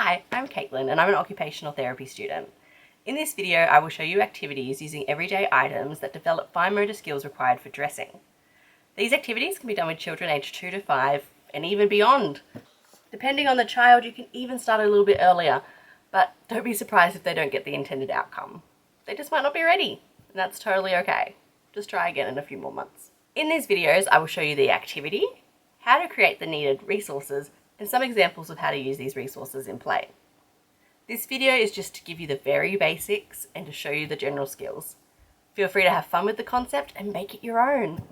Hi, I'm Caitlin and I'm an occupational therapy student. In this video, I will show you activities using everyday items that develop fine motor skills required for dressing. These activities can be done with children aged 2 to 5 and even beyond. Depending on the child, you can even start a little bit earlier, but don't be surprised if they don't get the intended outcome. They just might not be ready, and that's totally okay. Just try again in a few more months. In these videos, I will show you the activity, how to create the needed resources, and some examples of how to use these resources in play. This video is just to give you the very basics and to show you the general skills. Feel free to have fun with the concept and make it your own.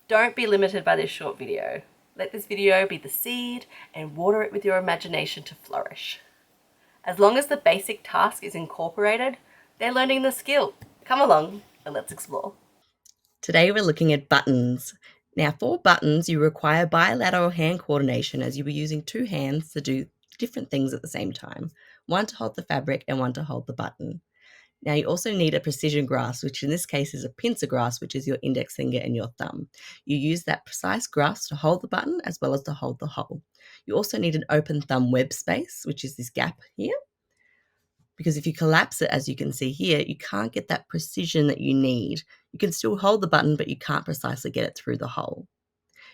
Don't be limited by this short video. Let this video be the seed and water it with your imagination to flourish. As long as the basic task is incorporated, they're learning the skill. Come along and let's explore. Today we're looking at buttons. Now for buttons, you require bilateral hand coordination as you'll be using two hands to do different things at the same time. One to hold the fabric and one to hold the button. Now you also need a precision grasp, which in this case is a pincer grasp, which is your index finger and your thumb. You use that precise grasp to hold the button as well as to hold the hole. You also need an open thumb web space, which is this gap here, because if you collapse it, as you can see here, you can't get that precision that you need. You can still hold the button, but you can't precisely get it through the hole.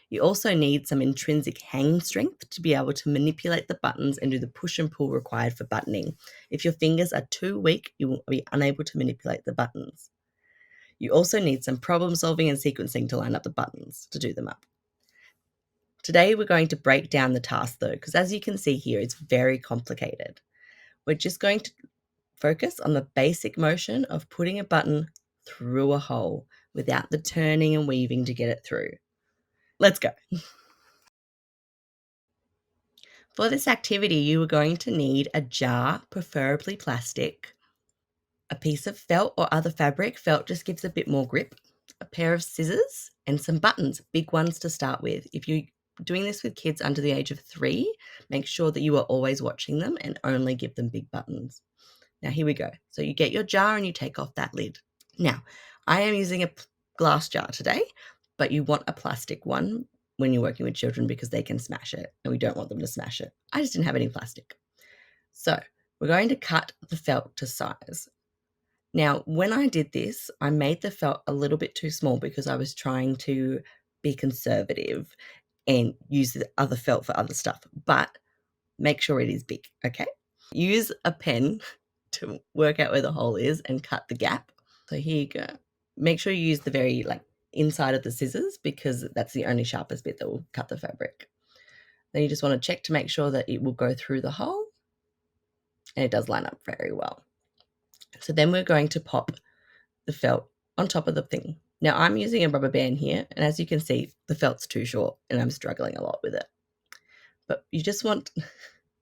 You also need some intrinsic hanging strength to be able to manipulate the buttons and do the push and pull required for buttoning. If your fingers are too weak, you will be unable to manipulate the buttons. You also need some problem solving and sequencing to line up the buttons to do them up. Today we're going to break down the task though, because as you can see here, it's very complicated. We're just going to focus on the basic motion of putting a button through a hole without the turning and weaving to get it through. Let's go. For this activity, you are going to need a jar, preferably plastic, a piece of felt or other fabric. Felt just gives a bit more grip, a pair of scissors, and some buttons, big ones to start with. If you're doing this with kids under the age of 3, make sure that you are always watching them and only give them big buttons. Now here we go. So you get your jar and you take off that lid. Now, I am using a glass jar today, but you want a plastic one when you're working with children because they can smash it and we don't want them to smash it. I just didn't have any plastic. So we're going to cut the felt to size. Now, when I did this, I made the felt a little bit too small because I was trying to be conservative and use the other felt for other stuff, but make sure it is big, okay? Use a pen to work out where the hole is and cut the gap. So here you go. Make sure you use the very inside of the scissors because that's the only sharpest bit that will cut the fabric. Then you just want to check to make sure that it will go through the hole, and it does line up very well. So then we're going to pop the felt on top of the thing. Now I'm using a rubber band here, and as you can see, the felt's too short and I'm struggling a lot with it. But you just want,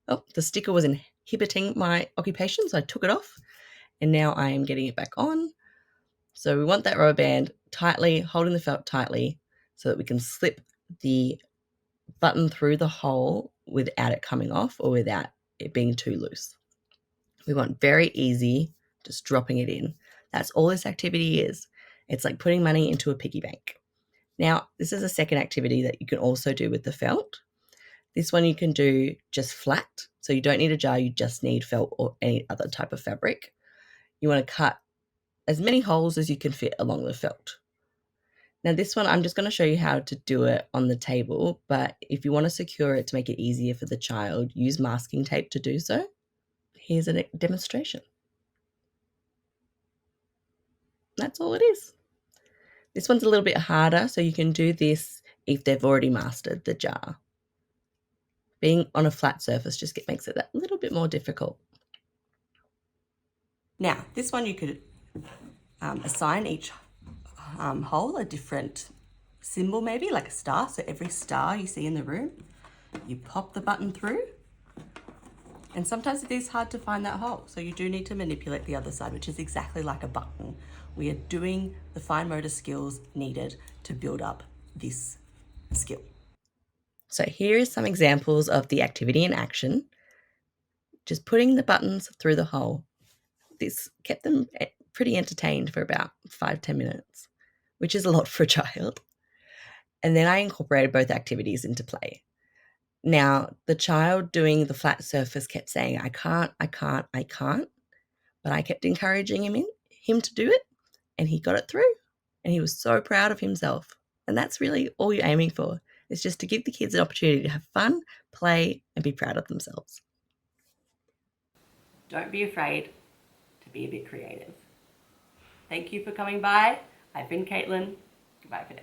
oh, the sticker was inhibiting my occupation, so I took it off and now I am getting it back on. So we want that rubber band tightly, holding the felt tightly so that we can slip the button through the hole without it coming off or without it being too loose. We want very easy, just dropping it in. That's all this activity is. It's like putting money into a piggy bank. Now, this is a second activity that you can also do with the felt. This one you can do just flat. So you don't need a jar, you just need felt or any other type of fabric. You want to cut as many holes as you can fit along the felt. Now this one, I'm just going to show you how to do it on the table, but if you want to secure it to make it easier for the child, use masking tape to do so. Here's a demonstration. That's all it is. This one's a little bit harder, so you can do this if they've already mastered the jar. Being on a flat surface just makes it that little bit more difficult. Now, this one you could assign each hole a different symbol, maybe like a star. So every star you see in the room, you pop the button through. And sometimes it is hard to find that hole, so you do need to manipulate the other side, which is exactly like a button. We are doing the fine motor skills needed to build up this skill. So here is some examples of the activity in action. Just putting the buttons through the hole. This kept them pretty entertained for about 5-10 minutes, which is a lot for a child. And then I incorporated both activities into play. Now, the child doing the flat surface kept saying, I can't, I can't, I can't. But I kept encouraging him to do it, and he got it through. And he was so proud of himself. And that's really all you're aiming for, is just to give the kids an opportunity to have fun, play, and be proud of themselves. Don't be afraid to be a bit creative. Thank you for coming by. I've been Caitlin. Goodbye for now.